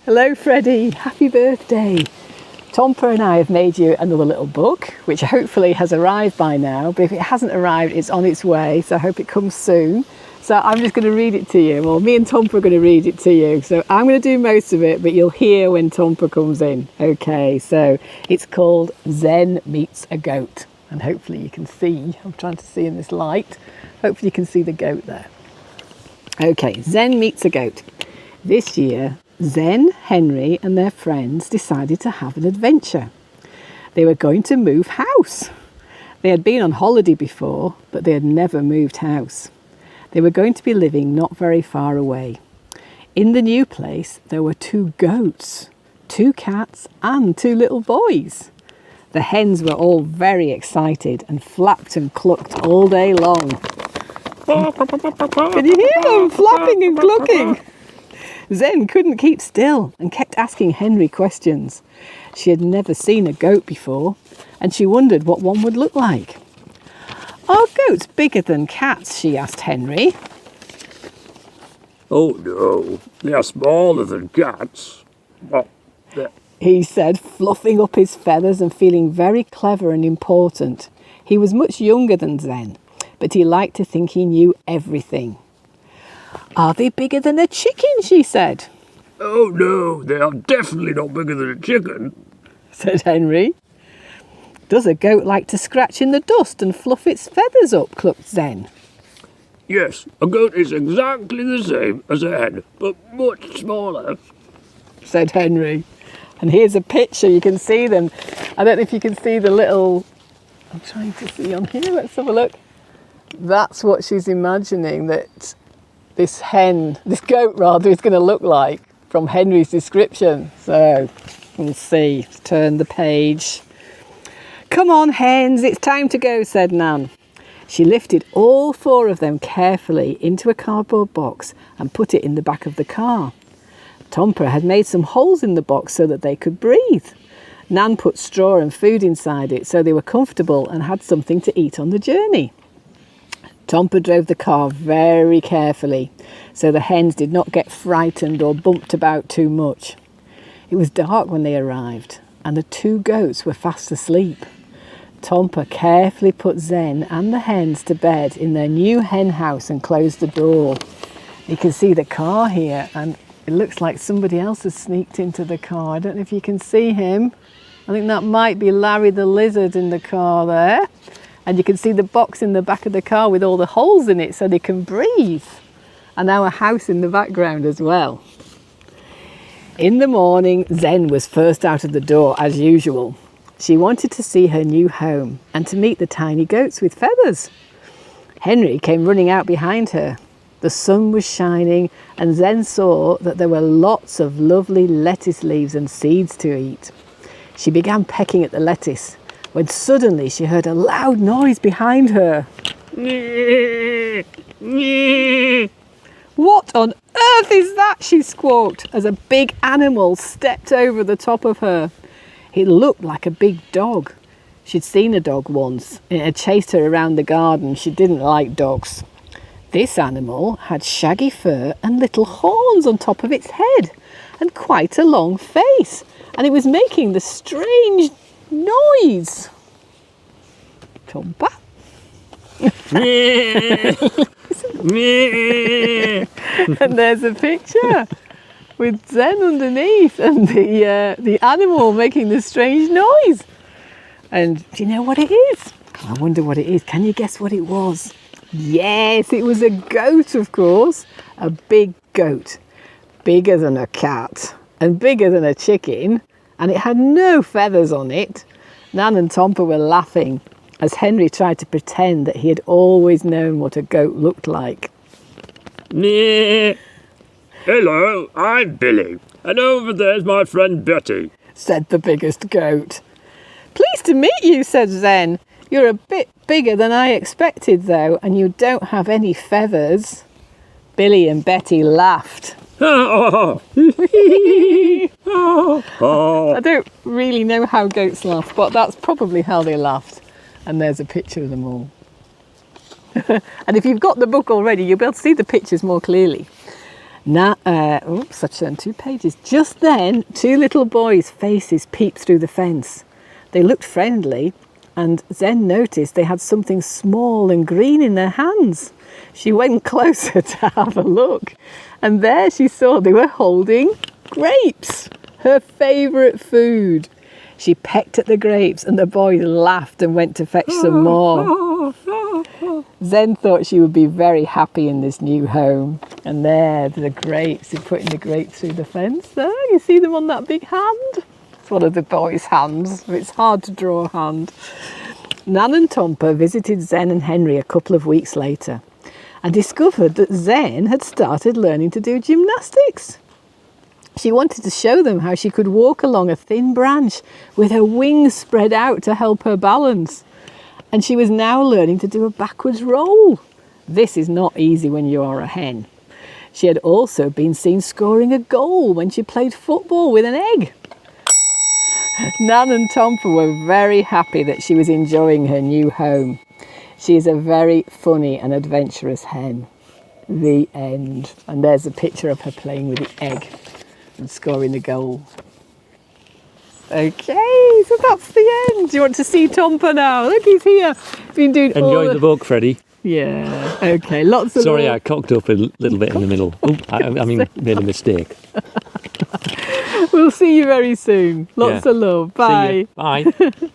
Hello Freddie, happy birthday. Tompa and I have made you another little book, which hopefully has arrived by now, but if it hasn't arrived, it's on its way, so I hope it comes soon. So I'm just going to read it to you, or me and Tompa are going to read it to you. So I'm going to do most of it, but you'll hear when Tompa comes in. Okay, so it's called Zen Meets a Goat, and hopefully you can see, I'm trying to see in this light, hopefully you can see the goat there. Okay, Zen meets a goat. This year, Zen, Henry and their friends decided to have an adventure. They were going to move house. They had been on holiday before, but they had never moved house. They were going to be living not very far away. In the new place, there were 2 goats, 2 cats and 2 little boys. The hens were all very excited and flapped and clucked all day long. Can you hear them flapping and clucking? Zen couldn't keep still and kept asking Henry questions. She had never seen a goat before, and she wondered what one would look like. Are goats bigger than cats? She asked Henry. Oh no, they are smaller than cats. He said, fluffing up his feathers and feeling very clever and important. He was much younger than Zen, but he liked to think he knew everything. Are they bigger than a chicken? She said. Oh no, they are definitely not bigger than a chicken, said Henry. Does a goat like to scratch in the dust and fluff its feathers up? Clucked Zen. Yes, a goat is exactly the same as a hen, but much smaller, said Henry. And here's a picture, you can see them. I don't know if you can see the little, I'm trying to see on here, let's have a look. That's what she's imagining that this goat rather, is going to look like from Henry's description. So we'll see. Let's turn the page. Come on, hens, it's time to go, said Nan. She lifted all 4 of them carefully into a cardboard box and put it in the back of the car. Tompa had made some holes in the box so that they could breathe. Nan put straw and food inside it so they were comfortable and had something to eat on the journey. Tompa drove the car very carefully so the hens did not get frightened or bumped about too much. It was dark when they arrived and the 2 goats were fast asleep. Tompa carefully put Zen and the hens to bed in their new hen house and closed the door. You can see the car here and it looks like somebody else has sneaked into the car. I don't know if you can see him. I think that might be Larry the lizard in the car there. And you can see the box in the back of the car with all the holes in it so they can breathe. And our house in the background as well. In the morning, Zen was first out of the door as usual. She wanted to see her new home and to meet the tiny goats with feathers. Henry came running out behind her. The sun was shining and Zen saw that there were lots of lovely lettuce leaves and seeds to eat. She began pecking at the lettuce when suddenly she heard a loud noise behind her. What on earth is that? She squawked as a big animal stepped over the top of her. It looked like a big dog. She'd seen a dog once. It had chased her around the garden. She didn't like dogs. This animal had shaggy fur and little horns on top of its head and quite a long face, and it was making the strange noise. Tompa? And there's a picture with Zen underneath and the animal making the strange noise. And do you know what it is? I wonder what it is. Can you guess what it was? Yes, it was a goat, of course. A big goat. Bigger than a cat and bigger than a chicken. And it had no feathers on it. Nan and Tompa were laughing as Henry tried to pretend that he had always known what a goat looked like. Hello, I'm Billy, and over there's my friend Betty, said the biggest goat. Pleased to meet you, said Zen. You're a bit bigger than I expected, though, and you don't have any feathers. Billy and Betty laughed. I don't really know how goats laugh, but that's probably how they laughed. And there's a picture of them all. And if you've got the book already, you'll be able to see the pictures more clearly. Now, oops, I turned 2 pages. Just then, 2 little boys' faces peeped through the fence. They looked friendly, and Zen noticed they had something small and green in their hands. She went closer to have a look, and there she saw they were holding grapes, her favourite food. She pecked at the grapes, and the boys laughed and went to fetch some more. Zen thought she would be very happy in this new home. And there, the grapes, they're putting the grapes through the fence there. You see them on that big hand? It's one of the boys' hands. It's hard to draw a hand. Nan and Tompa visited Zen and Henry a couple of weeks later and discovered that Zen had started learning to do gymnastics. She wanted to show them how she could walk along a thin branch with her wings spread out to help her balance. And she was now learning to do a backwards roll. This is not easy when you are a hen. She had also been seen scoring a goal when she played football with an egg. Nan and Tompa were very happy that she was enjoying her new home. She is a very funny and adventurous hen. The end. And there's a picture of her playing with the egg and scoring the goal. Okay, so that's the end. Do you want to see Tompa now? Look, he's here. Been doing Enjoy the book, Freddie. Yeah, okay, lots of Sorry, love. I cocked up a little bit in the middle. Oh, I mean, made a mistake. We'll see you very soon. Lots of love. Bye. See you. Bye.